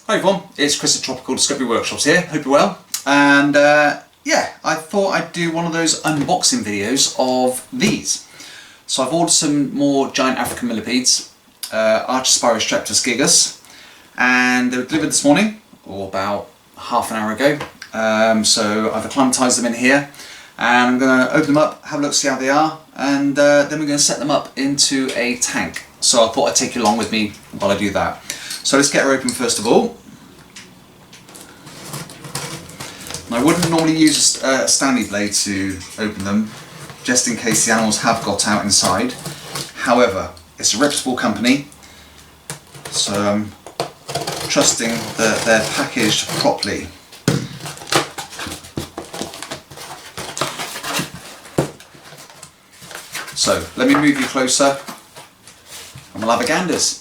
Hi everyone, it's Chris at Tropical Discovery Workshops here, hope you're well. And yeah, I thought I'd do one of those unboxing videos of these. So I've ordered some more Giant African Millipedes, Archispirostreptus gigas, and they were delivered this morning, or about half an hour ago. So I've acclimatised them in here, and I'm going to open them up, have a look, see how they are, and then we're going to set them up into a tank. So I thought I'd take you along with me while I do that. So let's get her open first of all. I wouldn't normally use a Stanley blade to open them, just in case the animals have got out inside. However, it's a reputable company, so I'm trusting that they're packaged properly. So let me move you closer and we'll have a ganders.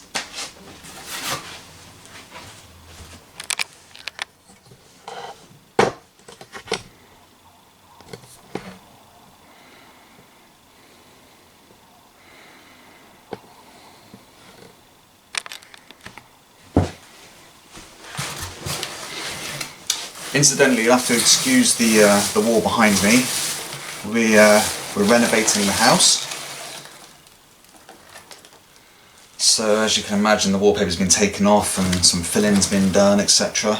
Incidentally, you'll have to excuse the wall behind me. We're renovating the house, so as you can imagine, the wallpaper's been taken off and some filling's been done, etc.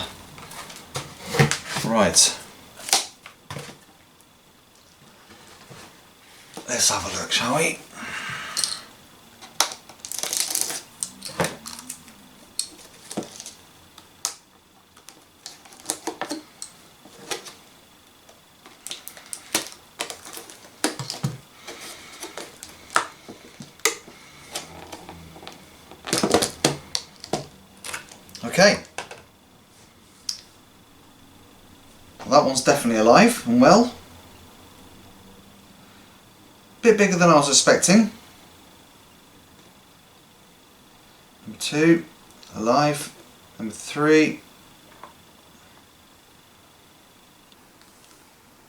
Right, let's have a look, shall we? Okay, well, that one's definitely alive and well. Bit bigger than I was expecting. Number 2, alive. Number 3,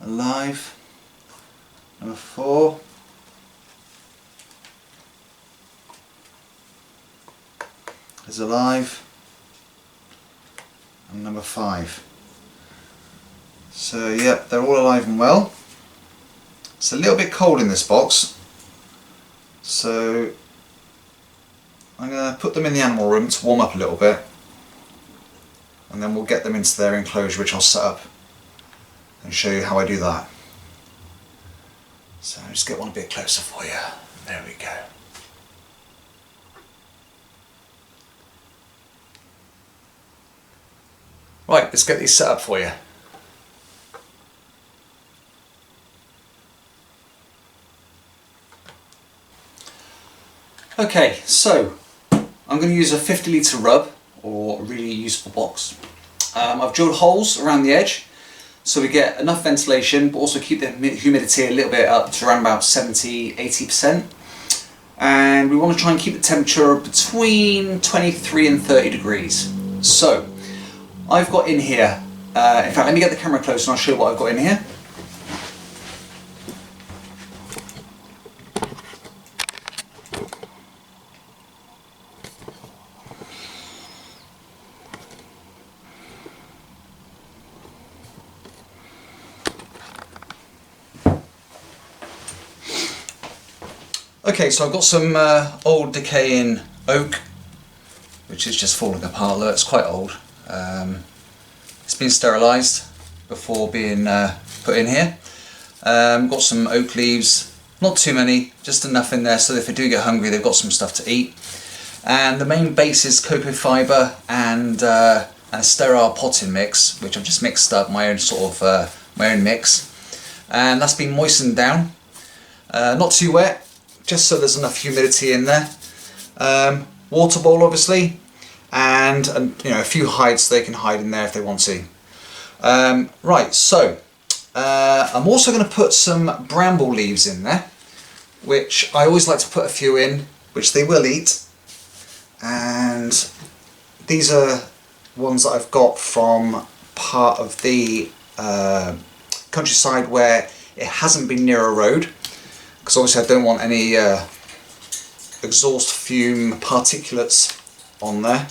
alive. Number 4, is alive. And number 5. So yep, they're all alive and well. It's a little bit cold in this box, so I'm going to put them in the animal room to warm up a little bit, and then we'll get them into their enclosure, which I'll set up and show you how I do that. So I'll just get one a bit closer for you. There we go. Right, let's get these set up for you. Okay, so I'm going to use a 50 litre rub, or a really useful box. I've drilled holes around the edge so we get enough ventilation, but also keep the humidity a little bit up to around about 70–80%. And we want to try and keep the temperature between 23 and 30 degrees. So I've got in here, in fact let me get the camera close and I'll show you what I've got in here. Okay, so I've got some old decaying oak, which is just falling apart. Look, it's quite old. It's been sterilised before being put in here. Got some oak leaves, not too many, just enough in there so that if they do get hungry they've got some stuff to eat. And the main base is cocoa fibre and a sterile potting mix, which I've just mixed up, my own sort of my own mix, and that's been moistened down, not too wet, just so there's enough humidity in there. Water bowl obviously, and you know, a few hides so they can hide in there if they want to. Right, so I'm also going to put some bramble leaves in there, which I always like to put a few in, which they will eat. And these are ones that I've got from part of the countryside where it hasn't been near a road, because obviously I don't want any exhaust fume particulates on there.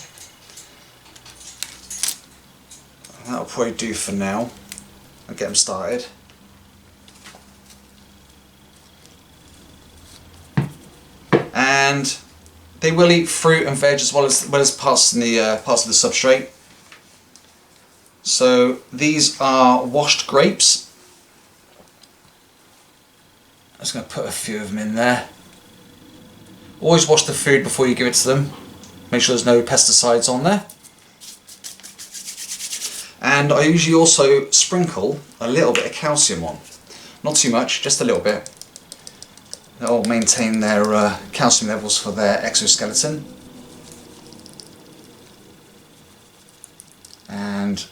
That'll probably do for now. I'll get them started. And they will eat fruit and veg as well as parts of the substrate. So these are washed grapes. I'm just going to put a few of them in there. Always wash the food before you give it to them. Make sure there's no pesticides on there. And I usually also sprinkle a little bit of calcium on. Not too much, just a little bit. That'll maintain their calcium levels for their exoskeleton. And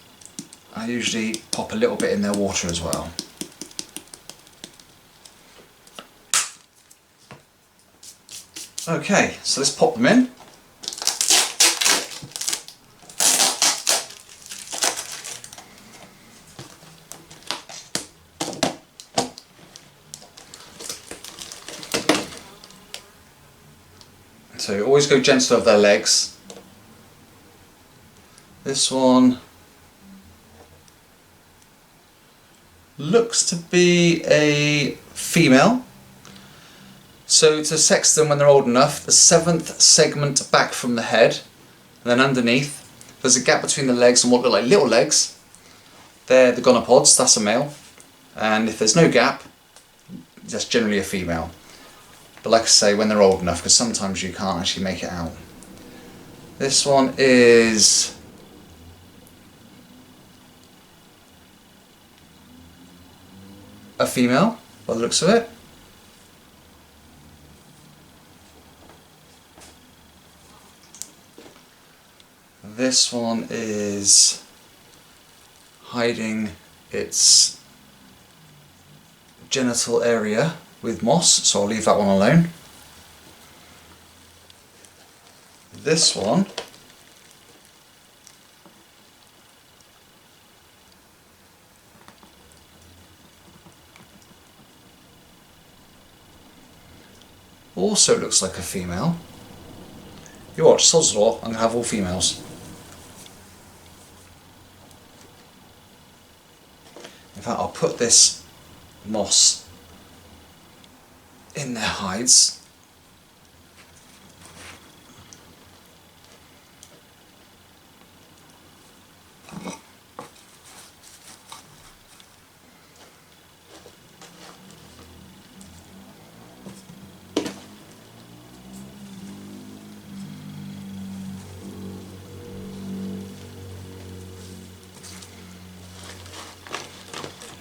I usually pop a little bit in their water as well. Okay, so let's pop them in. So always go gentle with their legs. This one looks to be a female. So to sex them when they're old enough, the 7th segment back from the head, and then underneath, there's a gap between the legs and what look like little legs. They're the gonopods, that's a male. And if there's no gap, that's generally a female. But like I say, when they're old enough, because sometimes you can't actually make it out. This one is a female, by the looks of it. This one is hiding its genital area with moss, so I'll leave that one alone. This one also looks like a female. You watch, sod's law, I'm going to have all females. In fact, I'll put this moss in their hides.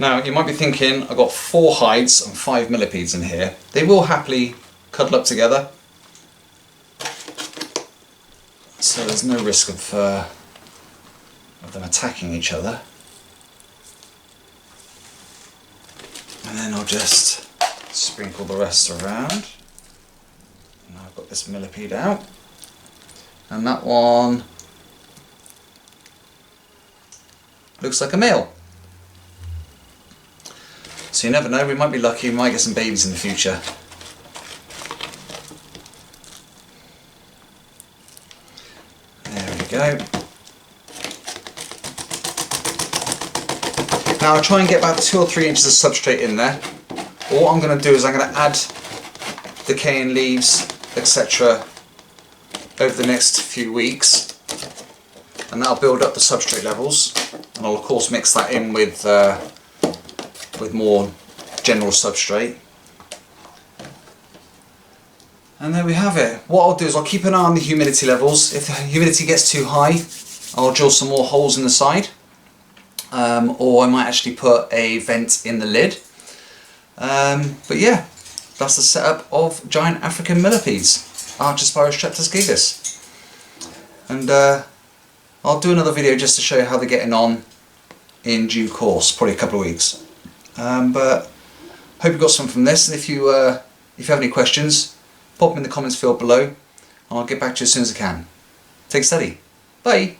Now you might be thinking, I've got 4 hides and 5 millipedes in here. They will happily cuddle up together, so there's no risk of them attacking each other. And then I'll just sprinkle the rest around. Now I've got this millipede out, and that one looks like a male. So you never know, we might be lucky, we might get some babies in the future. There we go. Now I'll try and get about 2 or 3 inches of substrate in there. But what I'm going to do is I'm going to add decaying leaves, etc. over the next few weeks. And that'll build up the substrate levels. And I'll of course mix that in with more general substrate. And there we have it. What I'll do is I'll keep an eye on the humidity levels. If the humidity gets too high, I'll drill some more holes in the side. Or I might actually put a vent in the lid. But yeah, that's the setup of Giant African Millipedes, Archispirostreptus gigas. And I'll do another video just to show you how they're getting on in due course, probably a couple of weeks. But hope you got some from this, and if you have any questions, pop them in the comments field below and I'll get back to you as soon as I can. Take it steady. Bye!